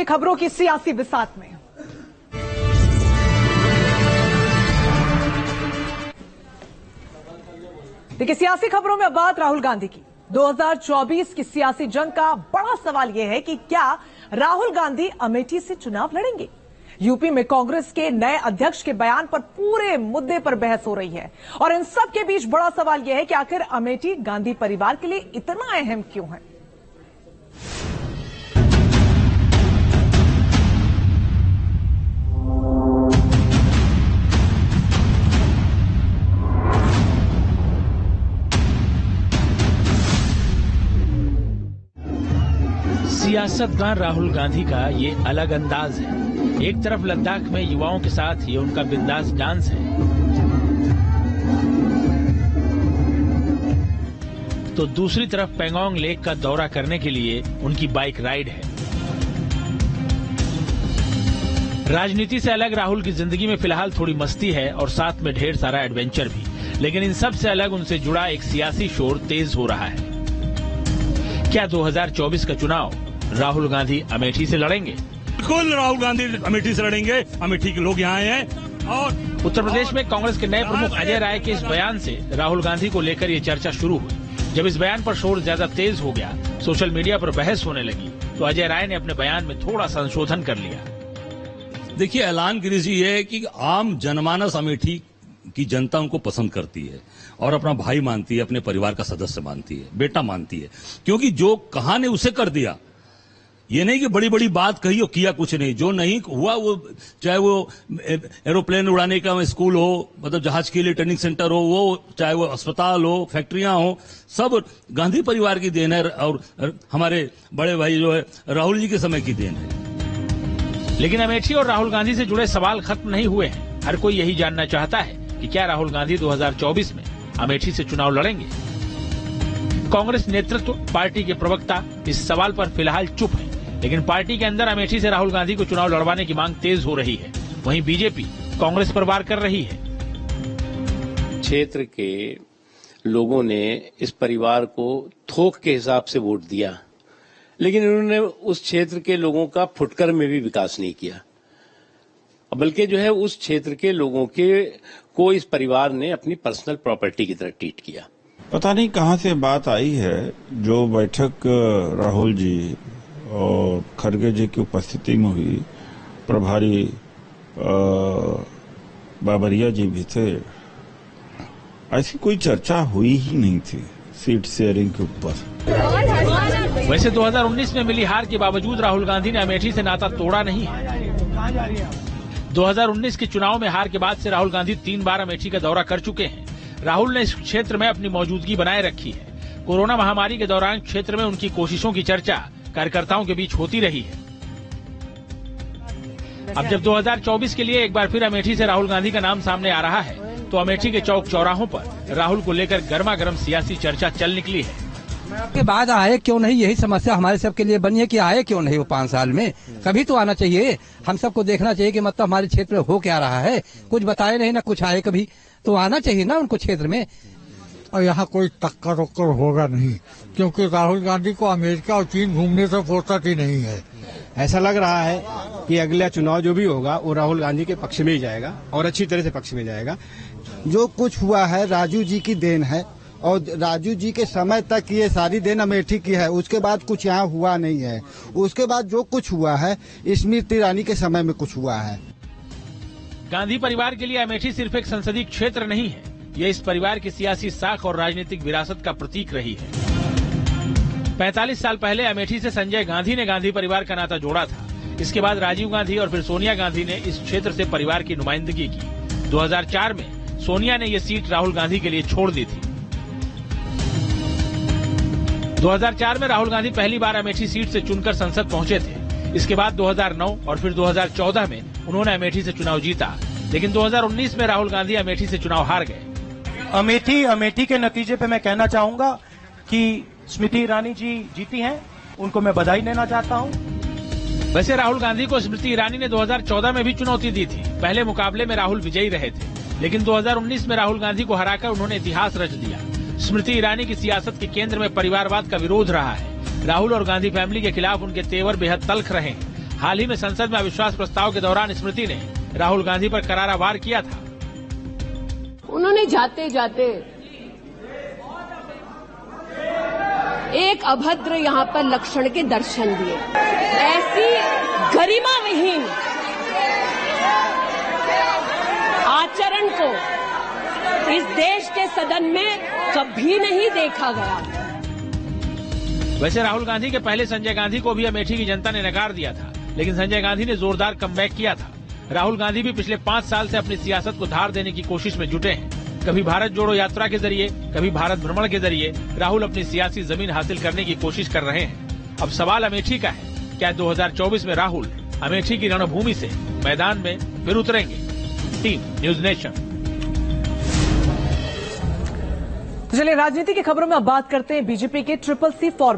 खबरों की सियासी बिसात में देखिए, सियासी खबरों में अब बात राहुल गांधी की। 2024 की सियासी जंग का बड़ा सवाल यह है कि क्या राहुल गांधी अमेठी से चुनाव लड़ेंगे। यूपी में कांग्रेस के नए अध्यक्ष के बयान पर पूरे मुद्दे पर बहस हो रही है और इन सब के बीच बड़ा सवाल यह है कि आखिर अमेठी गांधी परिवार के लिए इतना अहम क्यों है। सियासतदान राहुल गांधी का ये अलग अंदाज है। एक तरफ लद्दाख में युवाओं के साथ ये उनका बिंदास डांस है, तो दूसरी तरफ पेंगोंग लेक का दौरा करने के लिए उनकी बाइक राइड है। राजनीति से अलग राहुल की जिंदगी में फिलहाल थोड़ी मस्ती है और साथ में ढेर सारा एडवेंचर भी, लेकिन इन सब से अलग उनसे जुड़ा एक सियासी शोर तेज हो रहा है। क्या 2024 का चुनाव राहुल गांधी अमेठी से लड़ेंगे? बिल्कुल, राहुल गांधी अमेठी से लड़ेंगे। अमेठी के लोग यहाँ आए हैं। और उत्तर प्रदेश में कांग्रेस के नए प्रमुख अजय राय के इस बयान से राहुल गांधी को लेकर ये चर्चा शुरू हुई। जब इस बयान पर शोर ज्यादा तेज हो गया, सोशल मीडिया पर बहस होने लगी, तो अजय राय ने अपने बयान में थोड़ा संशोधन कर लिया। देखिए, ऐलान गिरीश जी है कि आम जनमानस अमेठी की जनता उनको पसंद करती है और अपना भाई मानती है, अपने परिवार का सदस्य मानती है, बेटा मानती है, क्योंकि जो कहा ने उसे कर दिया। ये नहीं कि बड़ी बड़ी बात कही और किया कुछ नहीं। जो नहीं हुआ, वो चाहे वो एरोप्लेन उड़ाने का स्कूल हो, मतलब जहाज के लिए ट्रेनिंग सेंटर हो, वो चाहे वो अस्पताल हो, फैक्ट्रियां हो, सब गांधी परिवार की देन है और हमारे बड़े भाई जो है राहुल जी के समय की देन है। लेकिन अमेठी और राहुल गांधी से जुड़े सवाल खत्म नहीं हुए हैं। हर कोई यही जानना चाहता है कि क्या राहुल गांधी 2024 में अमेठी से चुनाव लड़ेंगे। कांग्रेस नेतृत्व, पार्टी के प्रवक्ता इस सवाल पर फिलहाल चुप है, लेकिन पार्टी के अंदर अमेठी से राहुल गांधी को चुनाव लड़वाने की मांग तेज हो रही है। वहीं बीजेपी कांग्रेस पर वार कर रही है। क्षेत्र के लोगों ने इस परिवार को थोक के हिसाब से वोट दिया, लेकिन इन्होंने उस क्षेत्र के लोगों का फुटकर में भी विकास नहीं किया, बल्कि जो है उस क्षेत्र के लोगों को इस परिवार ने अपनी पर्सनल प्रॉपर्टी की तरह ट्रीट किया। पता नहीं कहां से बात आई है, जो बैठक राहुल जी और खड़गे जी की उपस्थिति में हुई, प्रभारी बाबरिया जी भी थे, ऐसी कोई चर्चा हुई ही नहीं थी सीट शेयरिंग के ऊपर। वैसे 2019 में मिली हार के बावजूद राहुल गांधी ने अमेठी से नाता तोड़ा नहीं है। 2019 के चुनाव में हार के बाद से राहुल गांधी 3 बार अमेठी का दौरा कर चुके हैं। राहुल ने इस क्षेत्र में अपनी मौजूदगी बनाए रखी है। कोरोना महामारी के दौरान क्षेत्र में उनकी कोशिशों की चर्चा कार्यकर्ताओं के बीच होती रही है। अब जब 2024 के लिए एक बार फिर अमेठी से राहुल गांधी का नाम सामने आ रहा है, तो अमेठी के चौक चौराहों पर राहुल को लेकर गर्मा गर्म सियासी चर्चा चल निकली है। के बाद आए क्यों नहीं, यही समस्या हमारे सबके लिए बनी है कि आए क्यों नहीं वो 5 साल में। कभी तो आना चाहिए, हम सबको देखना चाहिए कि मतलब हमारे क्षेत्र में हो क्या रहा है। कुछ बताए नहीं ना कुछ आए, कभी तो आना चाहिए ना उनको क्षेत्र में। और यहाँ कोई टक्कर वक्कर होगा नहीं, क्योंकि राहुल गांधी को अमेरिका और चीन घूमने से फुर्सत ही नहीं है। ऐसा लग रहा है कि अगला चुनाव जो भी होगा वो राहुल गांधी के पक्ष में ही जाएगा और अच्छी तरह से पक्ष में जाएगा। जो कुछ हुआ है राजू जी की देन है और राजू जी के समय तक ये सारी देन अमेठी की है। उसके बाद कुछ यहाँ हुआ नहीं है। उसके बाद जो कुछ हुआ है स्मृति ईरानी के समय में कुछ हुआ है। गांधी परिवार के लिए अमेठी सिर्फ एक संसदीय क्षेत्र नहीं है, ये इस परिवार की सियासी साख और राजनीतिक विरासत का प्रतीक रही है। 45 साल पहले अमेठी से संजय गांधी ने गांधी परिवार का नाता जोड़ा था। इसके बाद राजीव गांधी और फिर सोनिया गांधी ने इस क्षेत्र से परिवार की नुमाइंदगी की। 2004 में सोनिया ने ये सीट राहुल गांधी के लिए छोड़ दी थी। 2004 में राहुल गांधी पहली बार अमेठी सीट से चुनकर संसद पहुंचे थे। इसके बाद 2009 और फिर 2014 में उन्होंने अमेठी से चुनाव जीता, लेकिन 2019 में राहुल गांधी अमेठी से चुनाव हार गए। अमेठी के नतीजे पे मैं कहना चाहूंगा कि स्मृति ईरानी जी जीती हैं, उनको मैं बधाई देना चाहता हूं। वैसे राहुल गांधी को स्मृति ईरानी ने 2014 में भी चुनौती दी थी। पहले मुकाबले में राहुल विजयी रहे थे, लेकिन 2019 में राहुल गांधी को हराकर उन्होंने इतिहास रच दिया। स्मृति ईरानी की सियासत के केंद्र में परिवारवाद का विरोध रहा है। राहुल और गांधी फैमिली के खिलाफ उनके तेवर बेहद तल्ख रहे हैं। हाल ही में संसद में अविश्वास प्रस्ताव के दौरान स्मृति ने राहुल गांधी पर करारा वार किया था। उन्होंने जाते जाते एक अभद्र यहाँ पर लक्षण के दर्शन दिए। ऐसी गरिमा विहीन आचरण को इस देश के सदन में कभी नहीं देखा गया। वैसे राहुल गांधी के पहले संजय गांधी को भी अमेठी की जनता ने नकार दिया था, लेकिन संजय गांधी ने जोरदार कमबैक किया था। राहुल गांधी भी पिछले 5 साल से अपनी सियासत को धार देने की कोशिश में जुटे हैं। कभी भारत जोड़ो यात्रा के जरिए, कभी भारत भ्रमण के जरिए राहुल अपनी सियासी जमीन हासिल करने की कोशिश कर रहे हैं। अब सवाल अमेठी का है, क्या 2024 में राहुल अमेठी की रणभूमि से मैदान में फिर उतरेंगे? Team news nation. चलिए राजनीति की खबरों में अब बात करते हैं बीजेपी के CCC फॉर्मेट